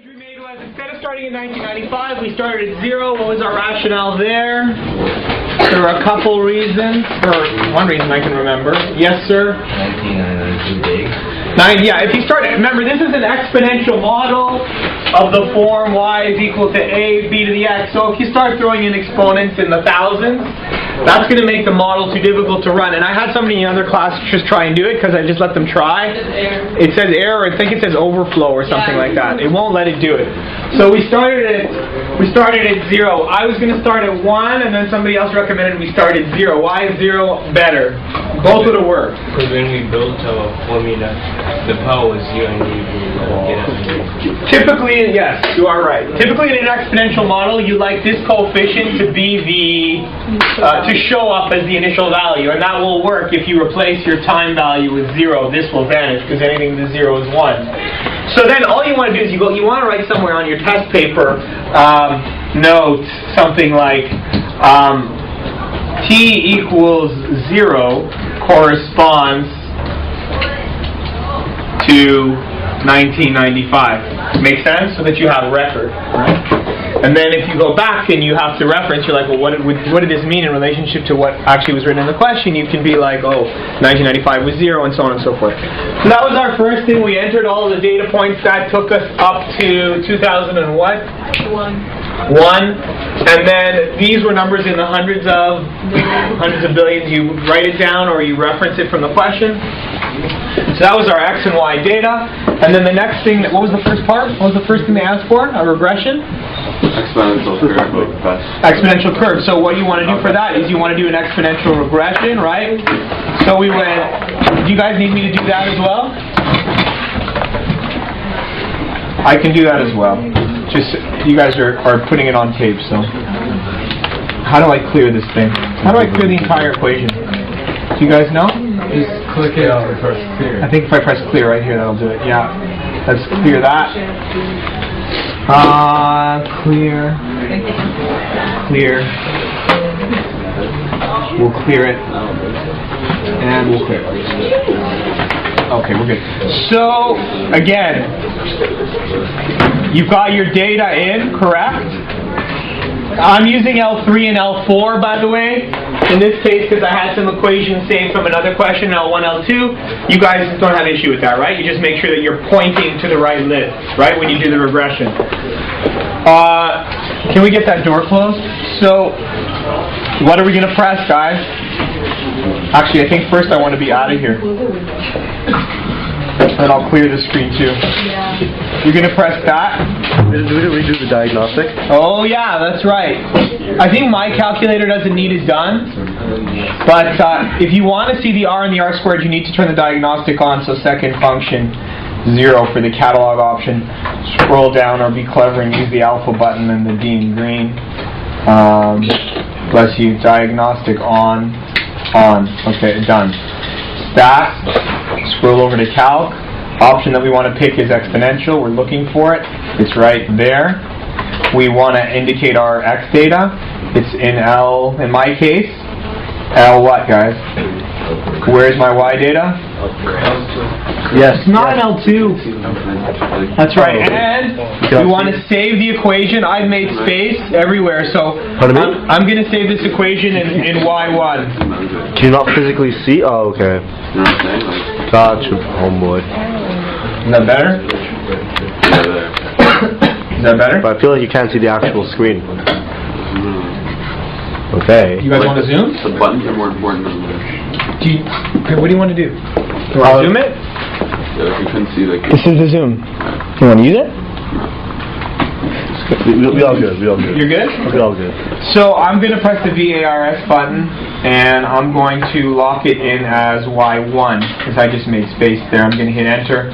We made was, instead of starting in 1995, we started at 0. What was our rationale there? There were a couple reasons, or one reason I can remember. Yes, sir? 1999 too big. Yeah, if you start, remember this is an exponential model of the form y is equal to a b to the x. So if you start throwing in exponents in the thousands, that's going to make the model too difficult to run. And I had somebody in other class just try and do it because I just let them try. It says error. I think it says overflow or something like that. It won't let it do it. So we started at 0. I was going to start at 1, and then somebody else recommended we start at 0. Why is 0 better? Both would have worked. Because when we built our formula, the power was 0 and we get out. Typically, yes, you are right. Typically in an exponential model, you like this coefficient to be to show up as the initial value, and that will work if you replace your time value with 0. This will vanish because anything to 0 is 1. So then all you want to do is you want to write somewhere on your test paper, note something like t equals 0 corresponds to 1995. Make sense? So that you have record, right? And then if you go back and you have to reference, you're like, well, what did this mean in relationship to what actually was written in the question? You can be like, oh, 1995 was 0, and so on and so forth. So that was our first thing. We entered all of the data points. That took us up to 2000 and what? 1. And then these were numbers in the hundreds of billions. You write it down or you reference it from the question. So that was our x and y data. And then the next thing, what was the first part? What was the first thing they asked for? A regression? Exponential curve. Exponential curve. So what you want to do for that is you want to do an exponential regression, right? So we went, do you guys need me to do that as well? I can do that as well. Just, you guys are putting it on tape, so. How do I clear this thing? How do I clear the entire equation? Do you guys know? Just click it on and press clear. I think if I press clear right here, that'll do it. Yeah. Let's clear that. Clear. We'll clear it. And we'll clear it. Okay, we're good. So, again, you've got your data in, correct? I'm using L3 and L4, by the way, in this case because I had some equations saved from another question, L1, L2. You guys don't have an issue with that, right? You just make sure that you're pointing to the right list, right, when you do the regression. Can we get that door closed? So, what are we going to press, guys? Actually, I think first I want to be out of here. And I'll clear the screen too. You're going to press that. Did we do the diagnostic? Oh yeah, that's right. I think my calculator doesn't need it done. But if you want to see the R and the R squared, you need to turn the diagnostic on. So second function 0 for the catalog option. Scroll down or be clever and use the alpha button and the D in green. Bless you. Diagnostic on. Okay, done. Stat. Scroll over to calc. Option that we want to pick is exponential. We're looking for it. It's right there. We want to indicate our x data. It's in L, in my case. L what, guys? Where's my y data? Yes. It's not L2. That's right. And we want to save the equation. I've made space everywhere, so I'm going to save this equation in y1. Can you not physically see? Oh, okay. Gotcha, homeboy. Is that better? Is that better? But I feel like you can't see the actual screen. Okay. You guys want to zoom? The buttons are more important than the... Okay, what do you want to do? Do I zoom it? Yeah, if you couldn't see the... This is the zoom. You want to use it? We all good. You're good? We all good. So I'm going to press the VARS button, and I'm going to lock it in as Y1, because I just made space there. I'm going to hit enter.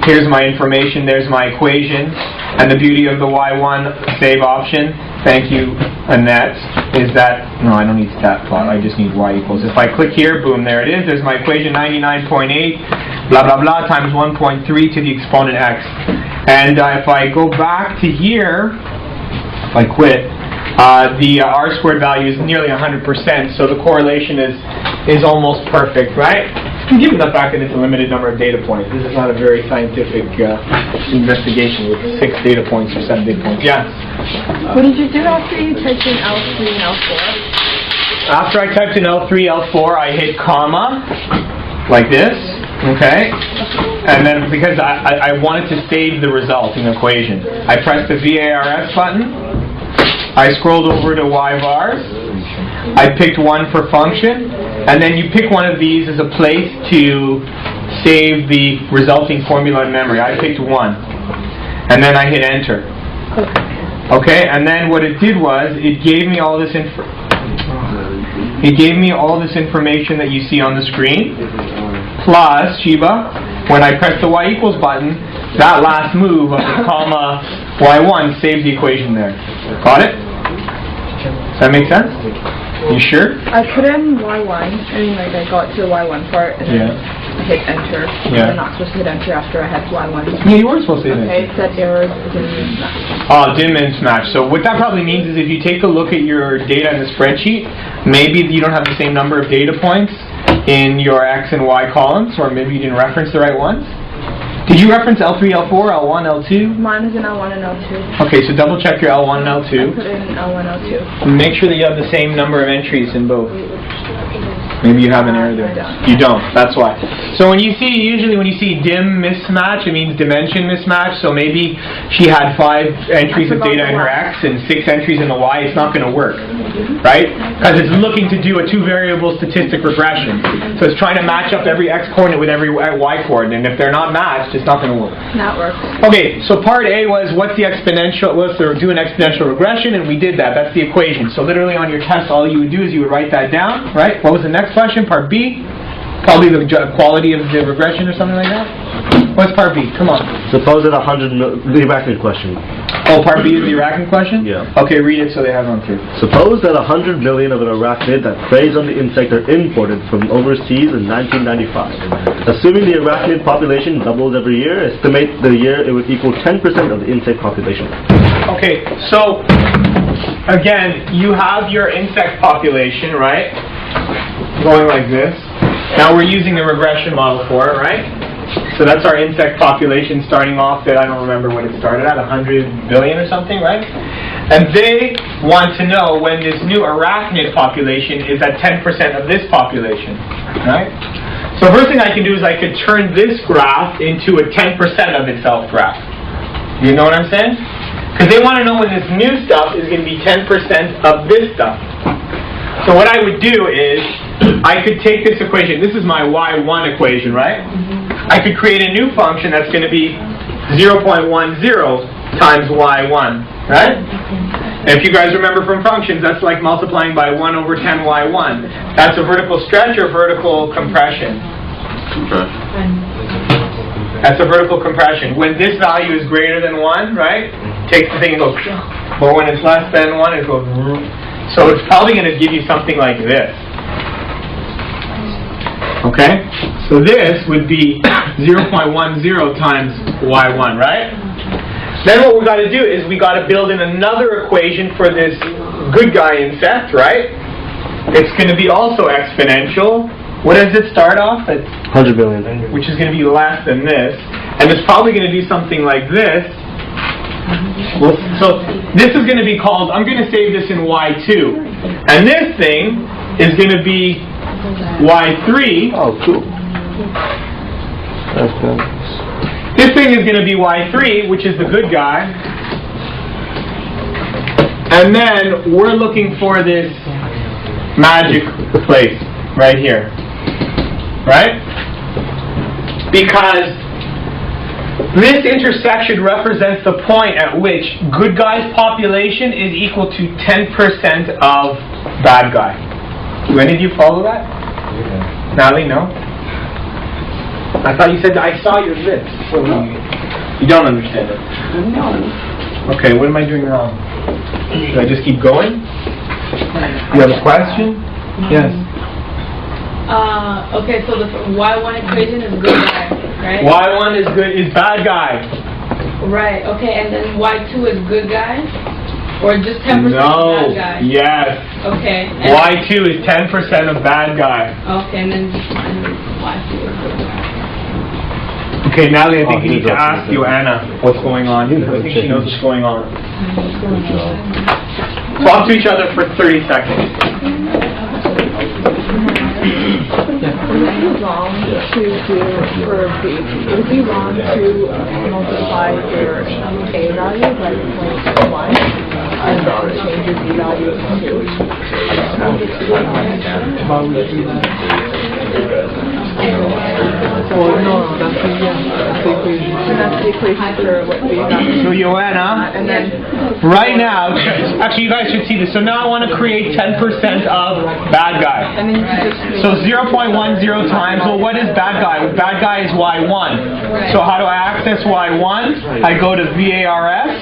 Here's my information. There's my equation. And the beauty of the Y1 save option, thank you, Annette, is that, no, I don't need stat plot. I just need Y equals. If I click here, boom, there it is. There's my equation, 99.8, blah, blah, blah, times 1.3 to the exponent x. And if I go back to here, if I quit, the R squared value is nearly 100%, so the correlation is almost perfect, right? Given the fact that it's a limited number of data points, this is not a very scientific investigation with 6 data points or 7 data points. Yeah? What did you do after you typed in L3 and L4? After I typed in L3, L4, I hit comma, like this, okay? And then because I wanted to save the result in the equation, I pressed the VARS button, I scrolled over to Y-vars, I picked one for function, and then you pick one of these as a place to save the resulting formula in memory. I picked one, and then I hit enter. Okay, and then what it did was, it gave me all this information that you see on the screen, plus, Shiba, when I press the Y equals button, that last move of the comma Y1 saved the equation there. Got it? Does that make sense? You sure? I put in Y1, I got to the Y1 part, and then I hit enter. Yeah. I'm not supposed to hit enter after I had Y1. Yeah, you were supposed to hit Okay, enter. it said errors didn't match. Oh, didn't mismatch. So what that probably means is if you take a look at your data in the spreadsheet, maybe you don't have the same number of data points in your X and Y columns, or maybe you didn't reference the right ones. Did you reference L3, L4, L1, L2? Mine is in L1 and L2. Okay, so double check your L1 and I L2. put in L1, L2. Make sure that you have the same number of entries in both. Maybe you have an error there. I don't. You don't. That's why. So usually when you see dim mismatch, it means dimension mismatch. So maybe she had 5 entries of data in her X and 6 entries in the Y. It's not going to work, right? Because it's looking to do a 2-variable statistic regression. So it's trying to match up every X coordinate with every Y coordinate. And if they're not matched, it's not going to work. That works. Okay, so part A was what's the exponential, do an exponential regression, and we did that. That's the equation. So literally on your test, all you would do is you would write that down, right? What was the next question? Part B? Probably the quality of the regression or something like that? What's part B? Come on. Suppose that 100 the arachnid question. Oh, part B is the arachnid question? Yeah. Okay, read it so they have it on through. Suppose that 100 million of an arachnid that preys on the insect are imported from overseas in 1995. Assuming the arachnid population doubles every year, estimate the year it would equal 10% of the insect population. Okay, so again, you have your insect population, right? Going like this. Now we're using the regression model for it, right? So that's our insect population starting off at, I don't remember what it started at, 100 billion or something, right? And they want to know when this new arachnid population is at 10% of this population, right? So first thing I can do is I could turn this graph into a 10% of itself graph. You know what I'm saying? Because they want to know when this new stuff is going to be 10% of this stuff. So what I would do is, I could take this equation, this is my Y1 equation, right? I could create a new function that's going to be 0.10 times Y1, right? And if you guys remember from functions, that's like multiplying by 1 over 10 Y1. That's a vertical stretch or vertical compression? That's a vertical compression. When this value is greater than 1, right? Takes the thing and goes, but when it's less than 1, it goes. So it's probably going to give you something like this. Okay? So this would be 0.10 times Y1, right? Then what we've got to do is we got to build in another equation for this good guy insect, right? It's going to be also exponential. What does it start off at? 100 billion. Which is going to be less than this. And it's probably going to do something like this. Well, so this is going to be called, I'm going to save this in Y2. And this thing is going to be Y3. Oh, cool. That's good. This thing is going to be Y3, which is the good guy. And then we're looking for this magic place right here. Right? Because this intersection represents the point at which good guy's population is equal to 10% of bad guy. Do any of you follow that? Yeah. Natalie, no? I thought you said, I saw your lips. So you don't understand it? No. Okay, what am I doing wrong? Should I just keep going? You have a question? Yes. Okay, so the Y1 equation is good guy, right? Y1 is bad guy. Right, okay, and then Y2 is good guy? Or just 10% No. bad guy? Yes. Okay. Y2 is 10% of bad guy. Okay, and then Okay, Natalie, I think you need to ask Joanna what's going on. I think she knows what's going on. Talk to each other for 30 seconds. Would it be wrong to do for B? Would it be wrong to multiply your A value by 0.1 and then change your B value that's the equation for what B value. So Joanna, And then right now, actually you guys should see this. So now I want to create 10% of bad guy. and then you can just So 0.10 times, well what is bad guy? Bad guy is Y1. So how do I access Y1? I go to VARS.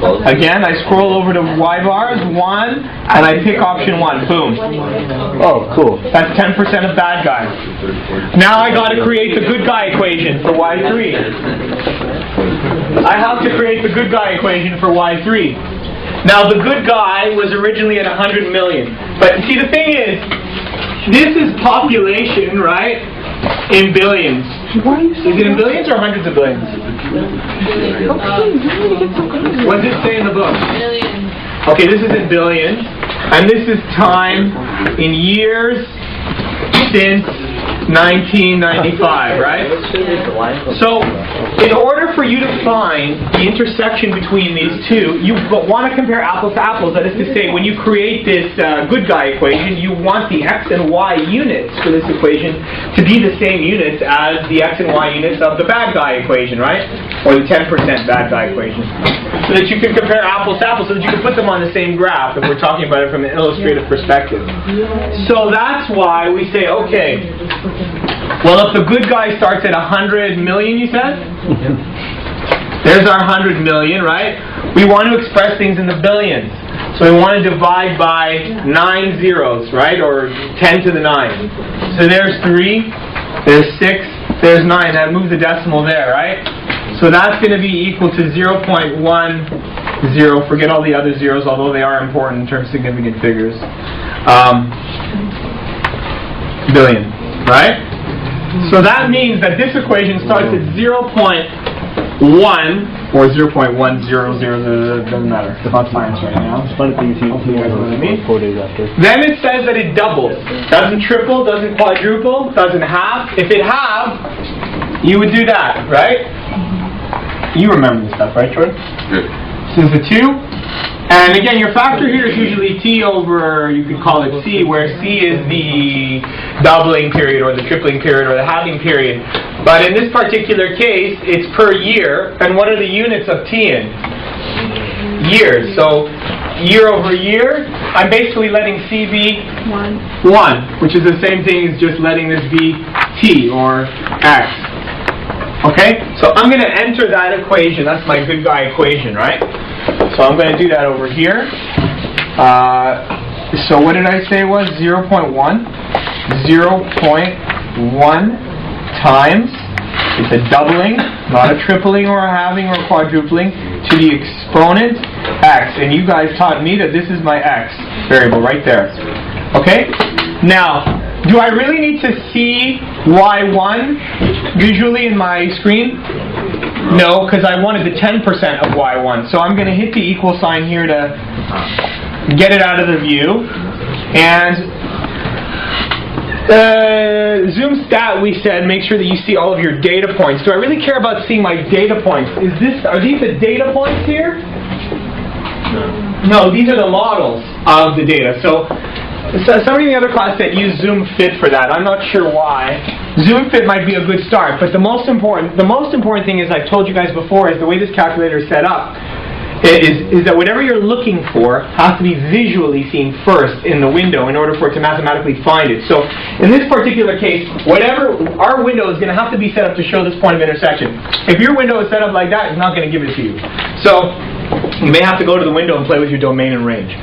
Again, I scroll over to Y bars, 1, and I pick option 1. Boom. Oh, cool. That's 10% of bad guy. Now I got to create the good guy equation for Y3. I have to create the good guy equation for Y3. Now the good guy was originally at 100 million. But see, the thing is, this is population, right? In billions. Is it in billions or hundreds of billions? What does it say in the book? Okay, this is in billions. And this is time in years since 1995, right? So, in order for you to find the intersection between these two, you want to compare apples to apples. That is to say, when you create this good guy equation, you want the x and y units for this equation to be the same units as the x and y units of the bad guy equation, right? Or the 10% bad guy equation. So that you can compare apples to apples, so that you can put them on the same graph if we're talking about it from an illustrative perspective. So that's why we say, okay, well, if the good guy starts at 100 million, you said? There's our 100 million, right? We want to express things in the billions. So we want to divide by 9 zeros, right? Or 10 to the 9. So there's 3, there's 6, there's 9. That moves the decimal there, right? So that's going to be equal to 0.10. Forget all the other zeros, although they are important in terms of significant figures. Billion, right? So that means that this equation starts at 0.1 or 0.100, doesn't matter. It's not science right now. It's funny things you guys know what I mean? 4 days after. Then it says that it doubles. Doesn't triple, doesn't quadruple, doesn't halve. If it halved, you would do that, right? You remember this stuff, right, Jordan? Yeah. This is a 2. And again, your factor here is usually T over, you could call it C, where C is the doubling period or the tripling period or the halving period. But in this particular case, it's per year. And what are the units of T in? Years. So year over year, I'm basically letting C be 1, which is the same thing as just letting this be T or X. Okay? So I'm going to enter that equation. That's my good guy equation, right? So I'm going to do that over here. So what did I say it was? 0.1. 0.1 times, it's a doubling, not a tripling or a halving or a quadrupling, to the exponent x. And you guys taught me that this is my x variable right there. Okay? Now, do I really need to see y1 visually in my screen? No, because I wanted the 10% of y1. So I'm going to hit the equal sign here to get it out of the view. And zoom stat, we said, make sure that you see all of your data points. Do I really care about seeing my data points? Are these the data points here? No, these are the models of the data. So somebody in the other class that used Zoom Fit for that. I'm not sure why. Zoom Fit might be a good start, but the most important thing is, I've told you guys before, is the way this calculator is set up is that whatever you're looking for has to be visually seen first in the window in order for it to mathematically find it. So in this particular case, whatever our window is going to have to be set up to show this point of intersection. If your window is set up like that, it's not going to give it to you. So you may have to go to the window and play with your domain and range.